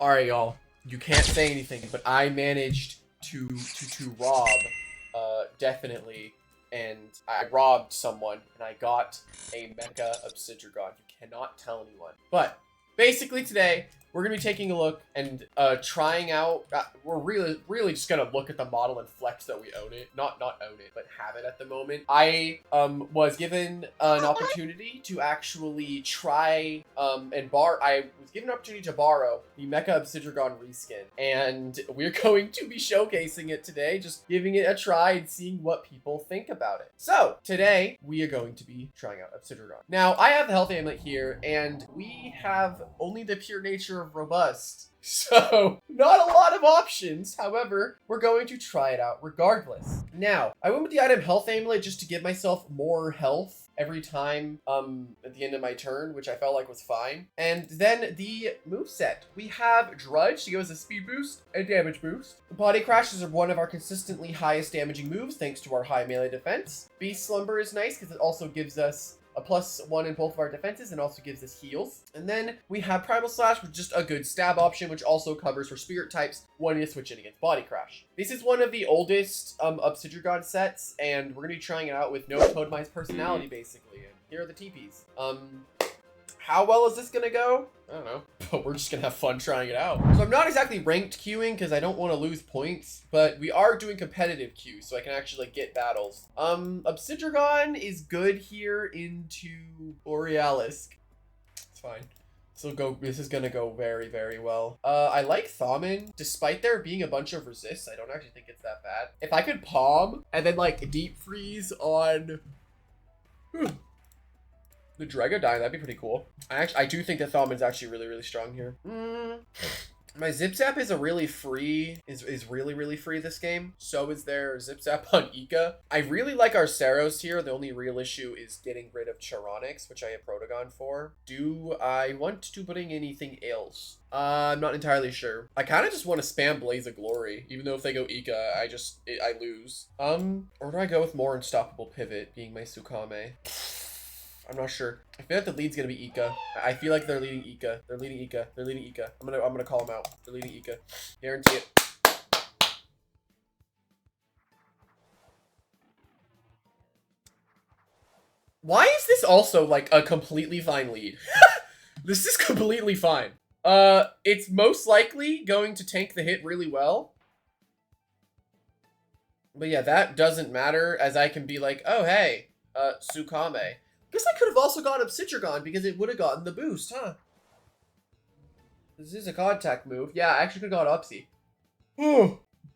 Alright, y'all. You can't say anything, but I managed to rob, definitely. And I robbed someone, and I got a MECHA-OBSIDRUGON. You cannot tell anyone. But, basically today, we're going to be taking a look and trying out, we're really just going to look at the model and flex that we own it. Not own it, but have it at the moment. I was given an opportunity to actually try I was given an opportunity to borrow the MECHA-OBSIDRUGON reskin. And we're going to be showcasing it today, just giving it a try and seeing what people think about it. So, today, we are going to be trying out OBSIDRUGON. Now, I have the health amulet here, and we have only the pure nature of robust. So, not a lot of options. However, we're going to try it out regardless. Now, I went with the item health amulet just to give myself more health every time at the end of my turn, which I felt like was fine. And then the moveset. We have Drudge to give us a speed boost and damage boost. Body Crashes are one of our consistently highest damaging moves thanks to our high melee defense. Beast Slumber is nice because it also gives us a +1 in both of our defenses and also gives us heals. And then we have Primal Slash, which is just a good stab option, which also covers for spirit types when you switch it against Body Crash. This is one of the oldest OBSIDRUGON sets, and we're going to be trying it out with no totemized personality, basically. And here are the TPs. How well is this gonna go? I don't know, but we're just gonna have fun trying it out. So I'm not exactly ranked queuing because I don't want to lose points, but we are doing competitive queue, so I can actually like get battles. OBSIDRUGON is good here into Borealis. It's fine. This is gonna go very, very well. I like Thaumin. Despite there being a bunch of resists, I don't actually think it's that bad. If I could palm and then like deep freeze on the Dragodine, that'd be pretty cool. I do think that Thaumin's actually really, really strong here. My Zip Zap is really free this game. So is their Zip Zap on Ika. I really like our Saros here. The only real issue is getting rid of Charonix, which I have Protogon for. Do I want to bring anything else? I'm not entirely sure. I kind of just want to spam Blaze of Glory, even though if they go Ika, I lose. Or do I go with more Unstoppable Pivot, being my Tsukame? I'm not sure. I feel like the lead's gonna be Ika. I feel like they're leading Ika. They're leading Ika. They're leading Ika. I'm gonna call them out. They're leading Ika. Guarantee it. Why is this also like a completely fine lead? This is completely fine. It's most likely going to tank the hit really well. But yeah, that doesn't matter, as I can be like, oh hey, Tsukame. Guess I could have also got OBSIDRUGON because it would have gotten the boost, huh? This is a contact move. Yeah, I actually could have got Upsy.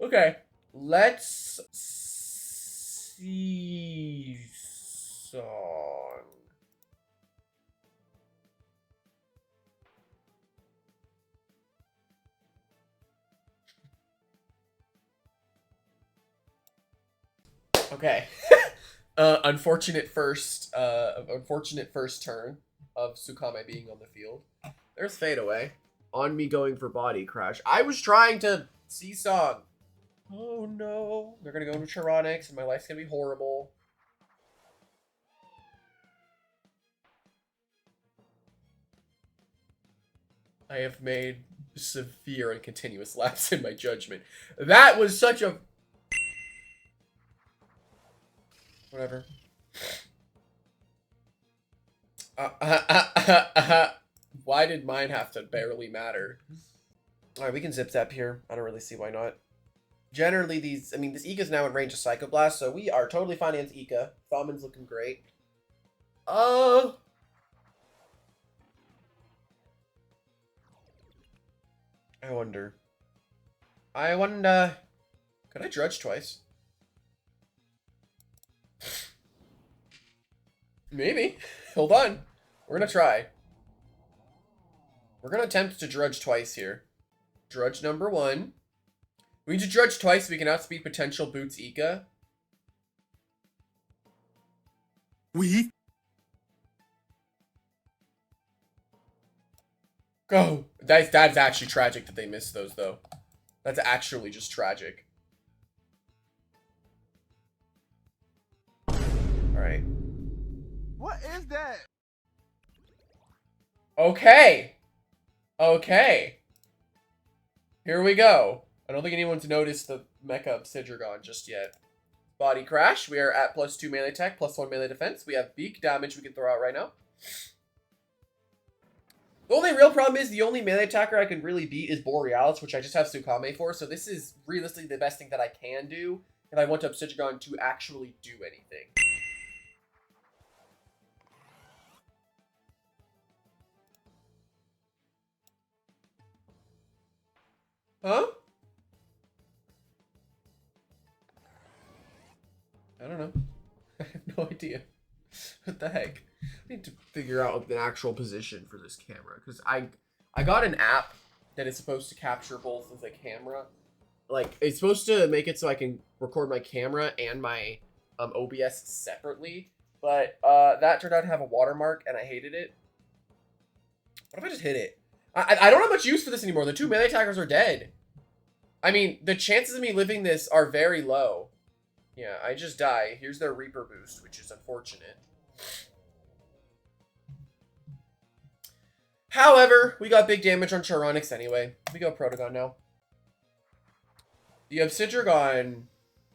Okay. Let's see song. Okay. Unfortunate first turn of Tsukame being on the field. There's Fade Away. On me going for Body Crash. I was trying to see Song. Oh no. They're gonna go into Charonix and my life's gonna be horrible. I have made severe and continuous lapse in my judgment. That was such a... Whatever. Why did mine have to barely matter? Alright, we can Zip Zap here. I don't really see why not. Generally, this Ika's now in range of Psychoblast, so we are totally fine against Ika. Thaumin's looking great. I wonder. Could I Drudge twice? Maybe. Hold on. We're gonna try. We're gonna attempt to Drudge twice here. Drudge number 1. We need to Drudge twice so we can outspeed potential Boots Ika. Go! That's actually tragic that they missed those, though. That's actually just tragic. Alright. What is that? Okay. Okay. Here we go. I don't think anyone's noticed the MECHA-OBSIDRUGON just yet. Body crash. We are at +2 melee attack, +1 melee defense. We have beak damage we can throw out right now. The only real problem is the only melee attacker I can really beat is Borealis, which I just have Tsukame for. So this is realistically the best thing that I can do if I want Obsidian to actually do anything. Huh? I don't know. I have no idea. What the heck? I need to figure out the actual position for this camera, because I got an app that is supposed to capture both of the camera. Like, it's supposed to make it so I can record my camera and my OBS separately, but that turned out to have a watermark, and I hated it. What if I just hit it? I don't have much use for this anymore. The 2 melee attackers are dead. I mean, the chances of me living this are very low. Yeah, I just die. Here's their Reaper boost, which is unfortunate. However, we got big damage on Charonix anyway. We go Protogon now. The Obsidian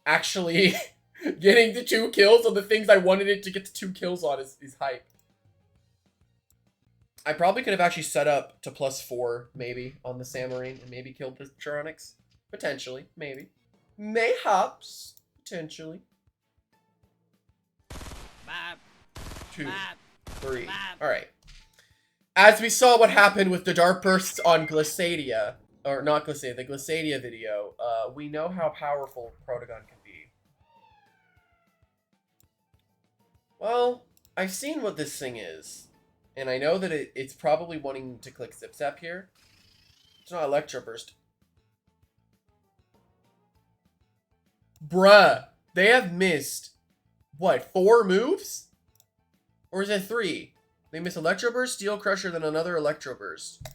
actually getting the 2 kills on the things I wanted it to get the 2 kills on is hype. I probably could have actually set up to +4, maybe, on the Samarine and maybe killed the Charonix. Potentially, maybe. Mayhaps. Potentially. 2, 3. Alright. As we saw what happened with the Dark Bursts on Glissadia, or not Glissadia, the Glissadia video, we know how powerful Protogon can be. Well, I've seen what this thing is, and I know that it's probably wanting to click Zip Zap here. It's not Electro Burst. Bruh, they have missed, what, 4 moves? Or is it 3? They miss Electro Burst, Steel Crusher, then another Electro Burst.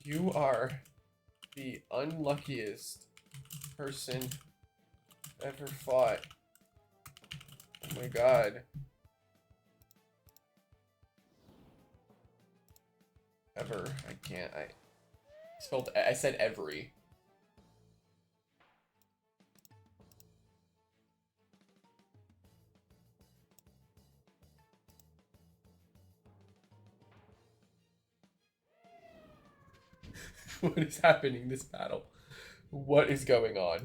You are the unluckiest person ever fought. Oh my god. Ever. I can't. I said every. What is happening in this battle? What is going on?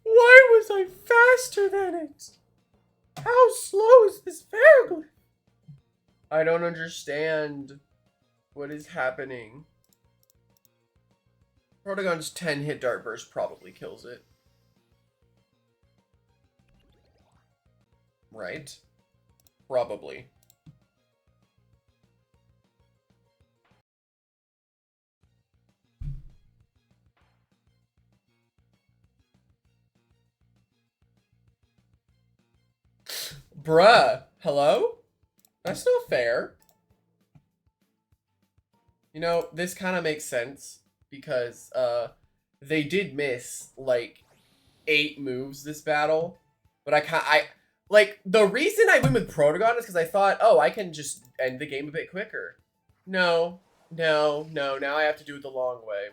Why was I faster than it? How slow is this Ferroglyph? I don't understand what is happening. Protogon's 10-hit Dart Burst probably kills it. Right? Probably. Bruh. Hello? That's not fair. You know, this kind of makes sense. Because they did miss like 8 moves this battle, but like the reason I went with Protogon is because I thought, oh, I can just end the game a bit quicker. No, now I have to do it the long way.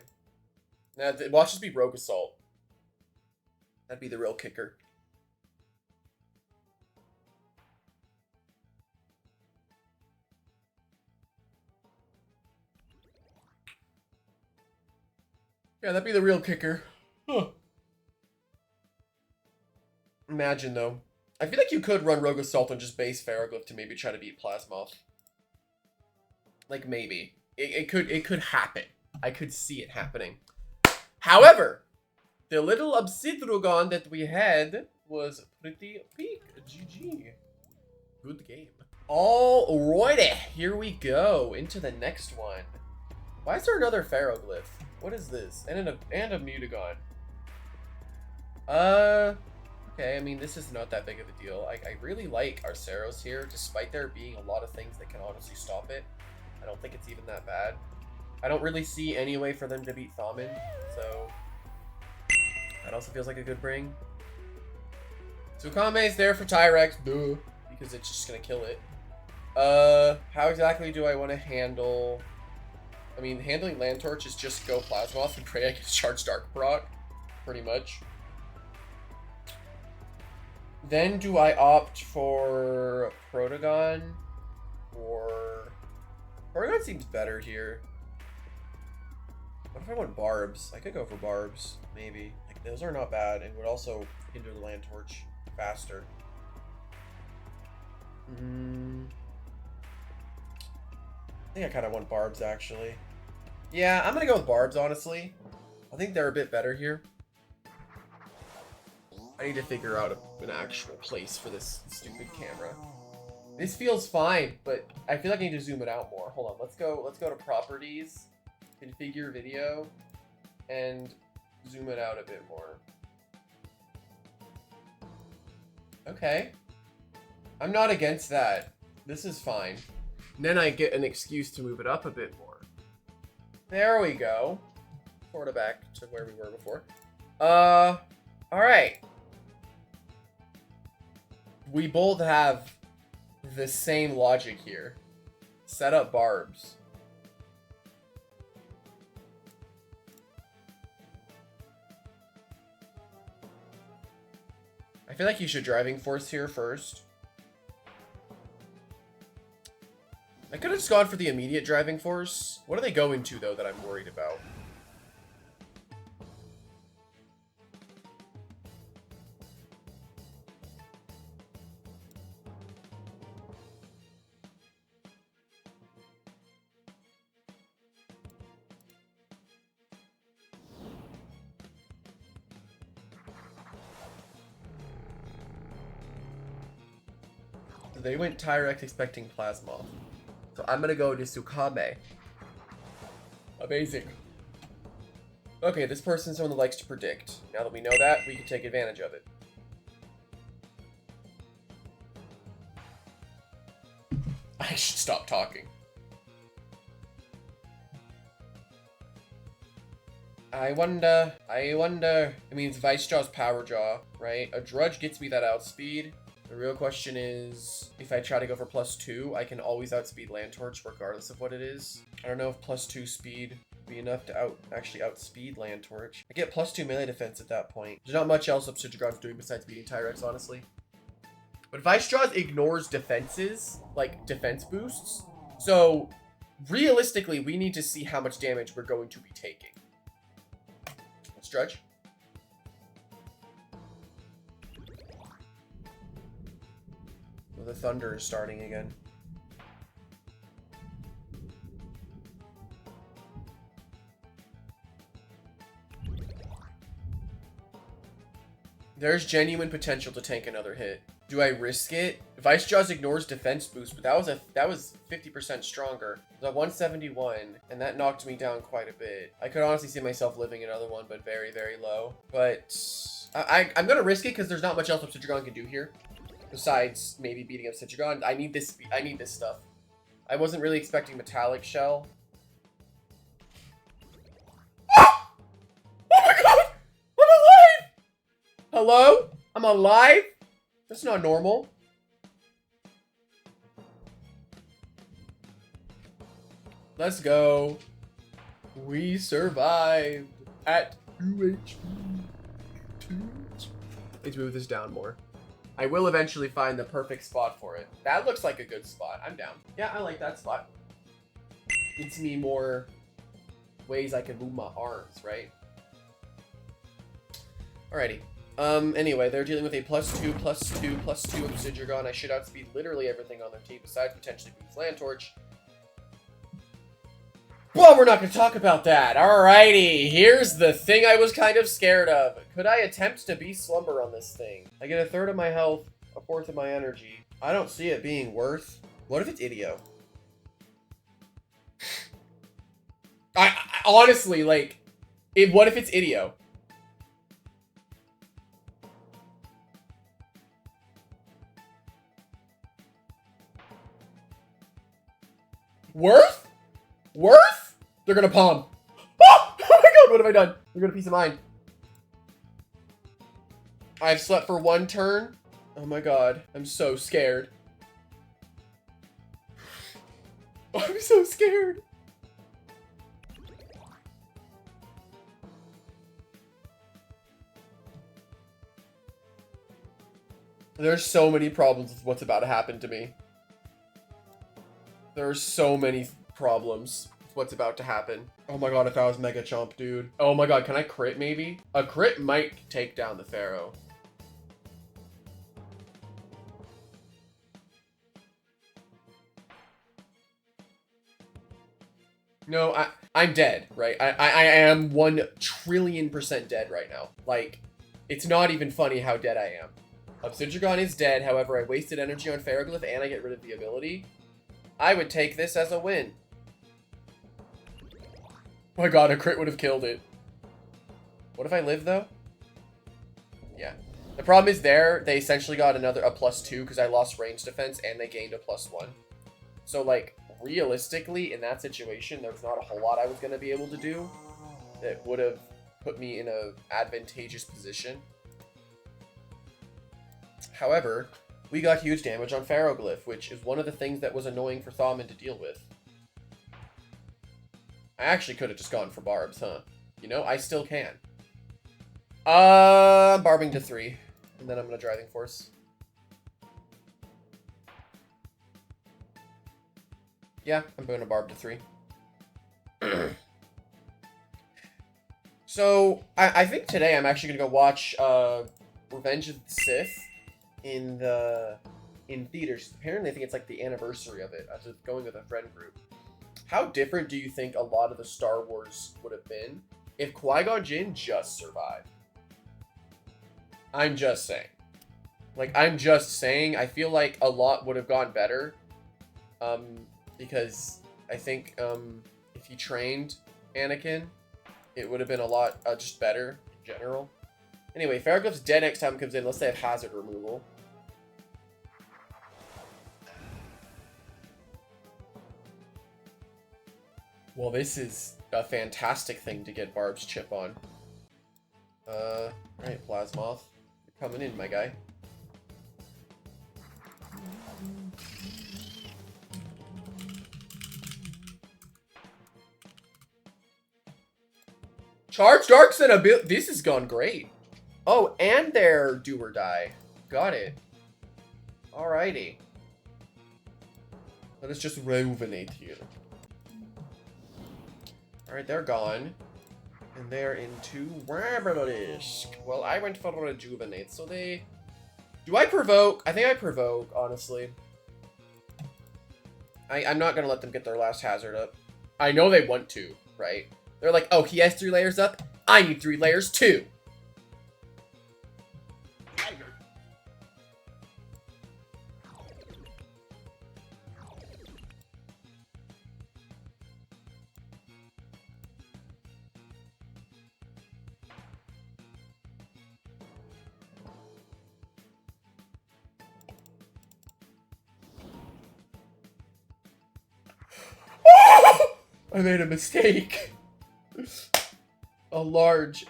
Now watch this be Rogue Assault. That'd be the real kicker. Yeah, that'd be the real kicker. Huh. Imagine, though. I feel like you could run Rogue Assault and just base Ferroglyph to maybe try to beat Plasmoth. Like, maybe. It could happen. I could see it happening. However, the little Obsidrugon that we had was pretty big. GG. Good game. Alrighty, here we go into the next one. Why is there another Ferroglyph? What is this? And a Mutagon. Okay, I mean, this is not that big of a deal. I really like Arceros here, despite there being a lot of things that can honestly stop it. I don't think it's even that bad. I don't really see any way for them to beat Thaumin, so That also feels like a good bring. Tsukame is there for Tyrex, duh, because it's just gonna kill it. How exactly do I want to handle... I mean, handling Land Torch is just go Plasmoth and pray I get Charged Dark proc, pretty much. Then do I opt for Protogon? Or... Protogon seems better here. What if I want Barbs? I could go for Barbs, maybe. Like, those are not bad and would also hinder the Land Torch faster. I think I kind of want Barbs, actually. Yeah, I'm going to go with Barbs, honestly. I think they're a bit better here. I need to figure out an actual place for this stupid camera. This feels fine, but I feel like I need to zoom it out more. Hold on, let's go to Properties, Configure Video, and zoom it out a bit more. Okay. I'm not against that. This is fine. And then I get an excuse to move it up a bit more. There we go. Sort of back to where we were before. Alright. We both have the same logic here. Set up Barbs. I feel like you should Driving Force here first. I could have just gone for the immediate Driving Force. What are they going to, though, that I'm worried about? They went Tyrex expecting Plasmoth. So I'm gonna go to Tsukame. Amazing. Okay, this person's someone that likes to predict. Now that we know that, we can take advantage of it. I should stop talking. I wonder. It means Vice Jaw's Power Jaw, right? A Drudge gets me that outspeed. The real question is, if I try to go for +2, I can always outspeed Land Torch regardless of what it is. I don't know if +2 speed would be enough to actually outspeed Land Torch. I get +2 melee defense at that point. There's not much else Obsidian's doing besides beating Tyrex, honestly. But Vice Jaws ignores defenses, like defense boosts. So, realistically, we need to see how much damage we're going to be taking. Let's Drudge. The thunder is starting again. There's genuine potential to tank another hit. Do I risk it? Vice Jaws ignores defense boost, but that was 50% stronger. It was at 171, and that knocked me down quite a bit. I could honestly see myself living another one, but very, very low. But I'm gonna risk it because there's not much else Obsidian can do here. Besides maybe beating up Citragon. I need this stuff. I wasn't really expecting Metallic Shell. Ah! Oh my god! I'm alive! Hello? I'm alive? That's not normal. Let's go. We survived at 2 HP. Let's move this down more. I will eventually find the perfect spot for it. That looks like a good spot. I'm down. Yeah, I like that spot. Gives me more ways I can move my arms, right? Alrighty. Anyway, they're dealing with a +2, +2, +2 Obsidian. I should outspeed literally everything on their team besides potentially Boost Land Torch. Well, we're not going to talk about that. Alrighty, here's the thing I was kind of scared of. Could I attempt to Beast Slumber on this thing? I get 1/3 of my health, 1/4 of my energy. I don't see it being worth... What if it's Idio? I honestly, like... what if it's Idio? Worth? Worth? They're gonna palm. Oh! Oh my god, what have I done? They're gonna peace of mind. I've slept for 1 turn. Oh my god. I'm so scared. I'm so scared. There's so many problems with what's about to happen to me. There are so many problems with what's about to happen. Oh my god, if I was Mega Chomp, dude. Oh my god, can I crit maybe? A crit might take down the Pharaoh. No, I'm dead, right? I am 1,000,000,000% dead right now. Like, it's not even funny how dead I am. Obsidragon is dead, however, I wasted energy on Ferroglyph and I get rid of the ability. I would take this as a win. Oh my god, a crit would have killed it. What if I live, though? Yeah. The problem is they essentially got a +2 because I lost range defense and they gained a +1. So, like, realistically, in that situation, there's not a whole lot I was going to be able to do that would have put me in an advantageous position. However, we got huge damage on Ferroglyph, which is one of the things that was annoying for Thaumin to deal with. I actually could have just gone for barbs, huh? You know, I still can. I'm barbing to 3, and then I'm going to Driving Force. Yeah, I'm going to barb to 3. So, I think today I'm actually going to go watch Revenge of the Sith in theaters. Apparently, I think it's like the anniversary of it. I was going with a friend group. How different do you think a lot of the Star Wars would have been if Qui-Gon Jinn just survived? I'm just saying. Like, I'm just saying, I feel like a lot would have gone better. Because I think if he trained Anakin, it would have been a lot just better in general. Anyway, Ferroglyph's dead next time it comes in. Let's say I have hazard removal. Well, this is a fantastic thing to get Barb's chip on. Alright, Plasmoth. You're coming in, my guy. Charge Darks and ability. This has gone great. Oh, and their do or die. Got it. Alrighty. Let us just rejuvenate here. Alright, they're gone. And they're into Rabbilisk. Well, I went for Rejuvenate, so they... Do I provoke? I think I provoke, honestly. I'm not going to let them get their last hazard up. I know they want to, right? They're like, oh, he has 3 layers up? I need 3 layers too. I made a mistake. A large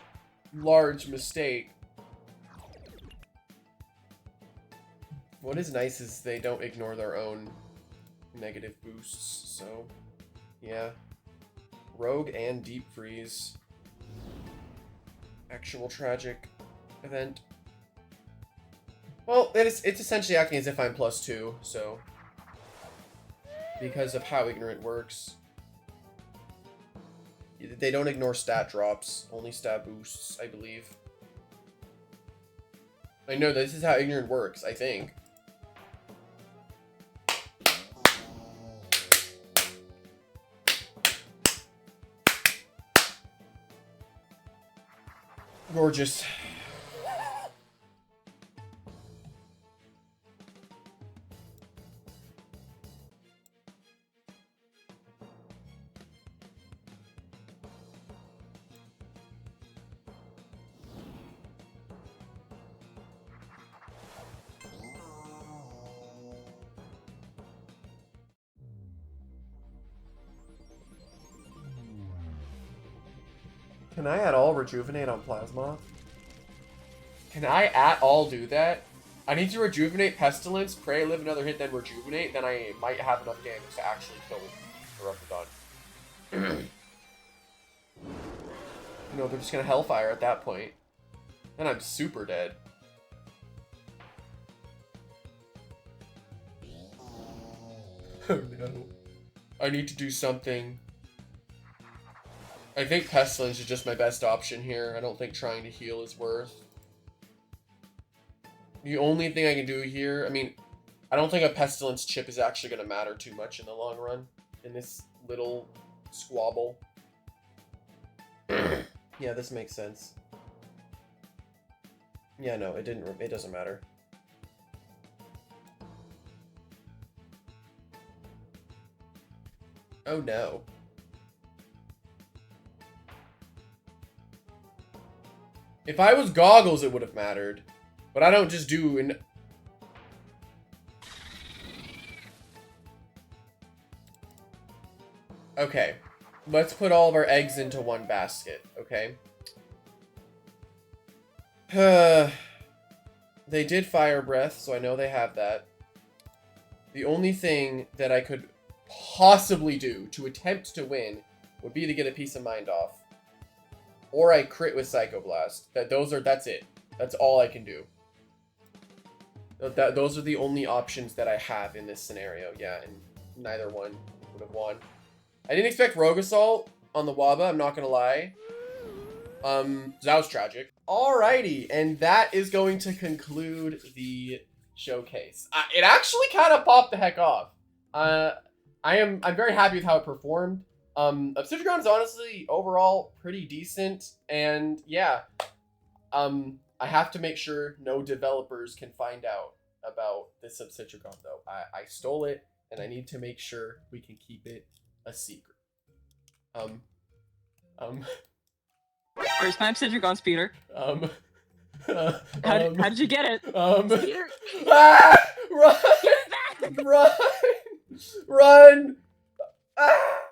mistake. What is nice is they don't ignore their own negative boosts, so yeah. Rogue and Deep Freeze. Actual tragic event. Well, it's essentially acting as if I'm +2, so because of how ignorant works. They don't ignore stat drops, only stat boosts, I believe. I know this is how ignorant works, I think. Gorgeous. Can I at all rejuvenate on Plasmoth? Can I at all do that? I need to rejuvenate Pestilence, pray, live another hit, then rejuvenate. Then I might have enough damage to actually kill the No, they're just gonna Hellfire at that point. Then I'm super dead. Oh no. I need to do something. I think Pestilence is just my best option here. I don't think trying to heal is worth. The only thing I can do here, I mean, I don't think a Pestilence chip is actually going to matter too much in the long run in this little squabble. Yeah, this makes sense. Yeah, no, it doesn't matter. Oh no. If I was Goggles, it would have mattered. But I don't just do an... Okay. Let's put all of our eggs into one basket, okay? They did Fire Breath, so I know they have that. The only thing that I could possibly do to attempt to win would be to get a Peace of Mind off. Or I crit with Psychoblast. That's it. That's all I can do. Those are the only options that I have in this scenario. Yeah, and neither one would have won. I didn't expect Rogue Assault on the Waba, I'm not gonna lie. That was tragic. Alrighty, and that is going to conclude the showcase. It actually kind of popped the heck off. I'm very happy with how it performed. Obsidian is honestly overall pretty decent, and yeah, I have to make sure no developers can find out about this Obsidian though. I stole it, and I need to make sure we can keep it a secret. Where's my Obsidian Speeder? How did you get it? Speeder. Ah! Run! Run! Run! Ah!